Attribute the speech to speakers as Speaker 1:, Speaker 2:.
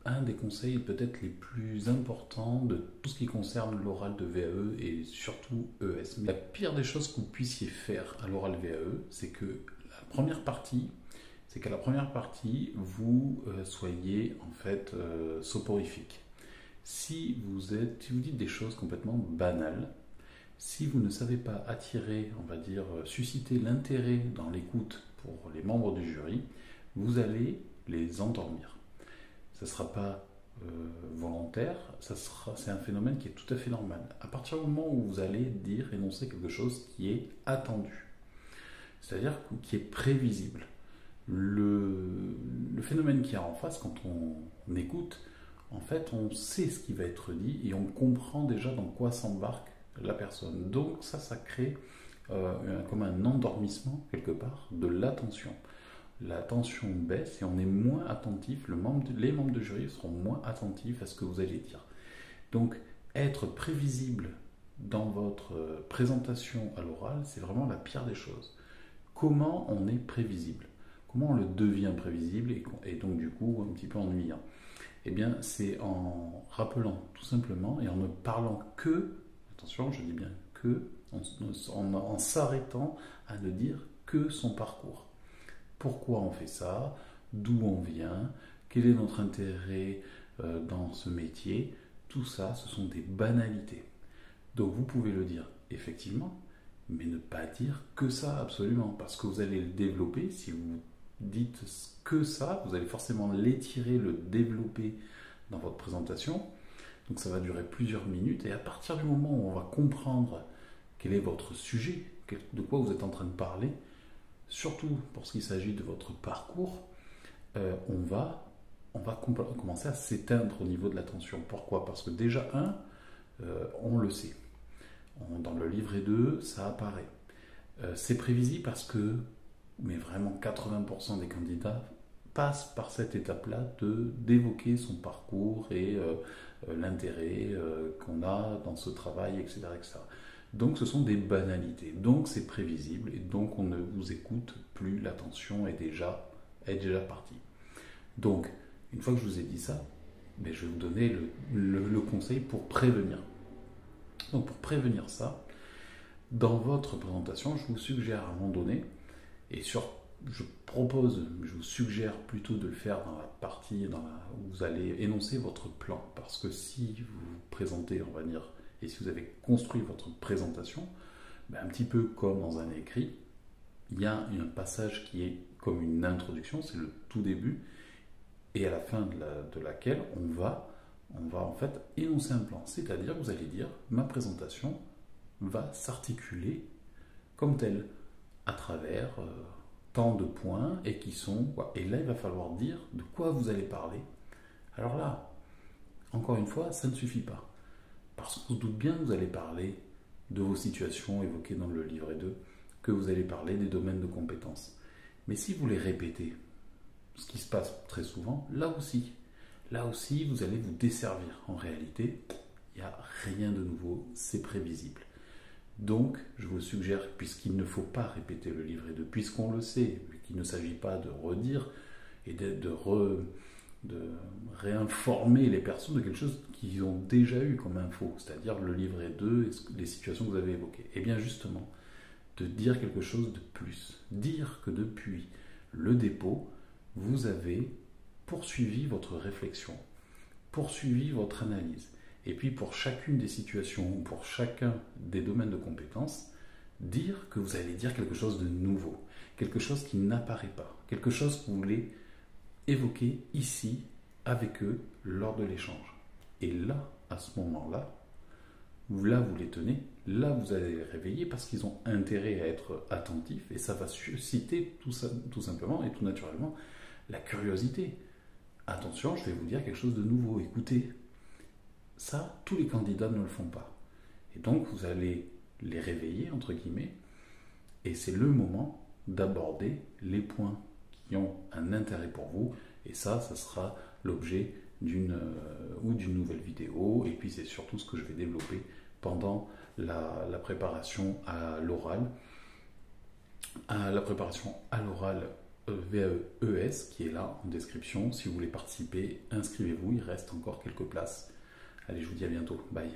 Speaker 1: un des conseils peut-être les plus importants de tout ce qui concerne l'oral de VAE et surtout ES. Mais la pire des choses que vous puissiez faire à l'oral VAE, c'est que qu'à la première partie, vous soyez en fait soporifique. Si vous dites des choses complètement banales, si vous ne savez pas attirer, on va dire, susciter l'intérêt dans l'écoute pour les membres du jury, vous allez les endormir. Ça ne sera pas volontaire, c'est un phénomène qui est tout à fait normal. À partir du moment où vous allez énoncer quelque chose qui est attendu, c'est-à-dire qui est prévisible, le phénomène qu'il y a en face, quand on écoute, en fait, on sait ce qui va être dit et on comprend déjà dans quoi s'embarque la personne. Donc ça crée comme un endormissement quelque part de l'attention. La tension baisse et on est moins attentif, les membres de jury seront moins attentifs à ce que vous allez dire. Donc être prévisible dans votre présentation à l'oral, c'est vraiment la pire des choses. Comment on est prévisible? Comment on le devient prévisible et donc du coup un petit peu ennuyant? Eh bien c'est en rappelant tout simplement et en ne parlant que, attention je dis bien que, en s'arrêtant à ne dire que son parcours. Pourquoi on fait ça, d'où on vient, quel est notre intérêt dans ce métier, tout ça, ce sont des banalités. Donc vous pouvez le dire effectivement, mais ne pas dire que ça absolument, parce que vous allez le développer. Si vous dites que ça, vous allez forcément l'étirer, le développer dans votre présentation. Donc ça va durer plusieurs minutes, et à partir du moment où on va comprendre quel est votre sujet, de quoi vous êtes en train de parler, surtout pour ce qui s'agit de votre parcours, on va commencer à s'éteindre au niveau de l'attention. Pourquoi? Parce que déjà, on le sait. Dans le livret 2, ça apparaît. C'est prévisible parce que, mais vraiment 80% des candidats passent par cette étape-là d'évoquer son parcours et l'intérêt qu'on a dans ce travail, etc., etc. Donc ce sont des banalités, donc c'est prévisible, et donc on ne vous écoute plus, l'attention est déjà partie. Donc, une fois que je vous ai dit ça, je vais vous donner le conseil pour prévenir. Donc pour prévenir ça, dans votre présentation, je vous suggère à un moment donné, je vous suggère plutôt de le faire dans la partie où vous allez énoncer votre plan, parce que si vous vous présentez, on va dire, et si vous avez construit votre présentation, un petit peu comme dans un écrit, il y a un passage qui est comme une introduction, c'est le tout début, et à la fin de laquelle on va en fait énoncer un plan. C'est-à-dire, vous allez dire, ma présentation va s'articuler comme telle, à travers tant de points, et qui sont... Et là, il va falloir dire de quoi vous allez parler. Alors là, encore une fois, ça ne suffit pas. Parce qu'on se doute bien que vous allez parler de vos situations évoquées dans le livret 2, que vous allez parler des domaines de compétences. Mais si vous les répétez, ce qui se passe très souvent, là aussi, vous allez vous desservir. En réalité, il n'y a rien de nouveau, c'est prévisible. Donc, je vous suggère, puisqu'il ne faut pas répéter le livret 2, puisqu'on le sait, qu'il ne s'agit pas de redire et de réinformer les personnes de quelque chose qu'ils ont déjà eu comme info, c'est-à-dire le livret 2 et les situations que vous avez évoquées. Et bien justement, de dire quelque chose de plus. Dire que depuis le dépôt, vous avez poursuivi votre réflexion, poursuivi votre analyse. Et puis pour chacune des situations, ou pour chacun des domaines de compétences, dire que vous allez dire quelque chose de nouveau, quelque chose qui n'apparaît pas, quelque chose que vous voulez évoquer ici avec eux lors de l'échange. Et là, à ce moment-là, vous les tenez, là vous allez les réveiller parce qu'ils ont intérêt à être attentifs, et ça va susciter tout simplement et tout naturellement la curiosité. Attention, je vais vous dire quelque chose de nouveau, écoutez. Ça, tous les candidats ne le font pas. Et donc vous allez les réveiller, entre guillemets, et c'est le moment d'aborder les points qui ont un intérêt pour vous, et ça sera l'objet d'une nouvelle vidéo, et puis c'est surtout ce que je vais développer pendant la préparation à l'oral. La préparation à l'oral VAES qui est là en description. Si vous voulez participer, inscrivez-vous, il reste encore quelques places. Allez, je vous dis à bientôt. Bye.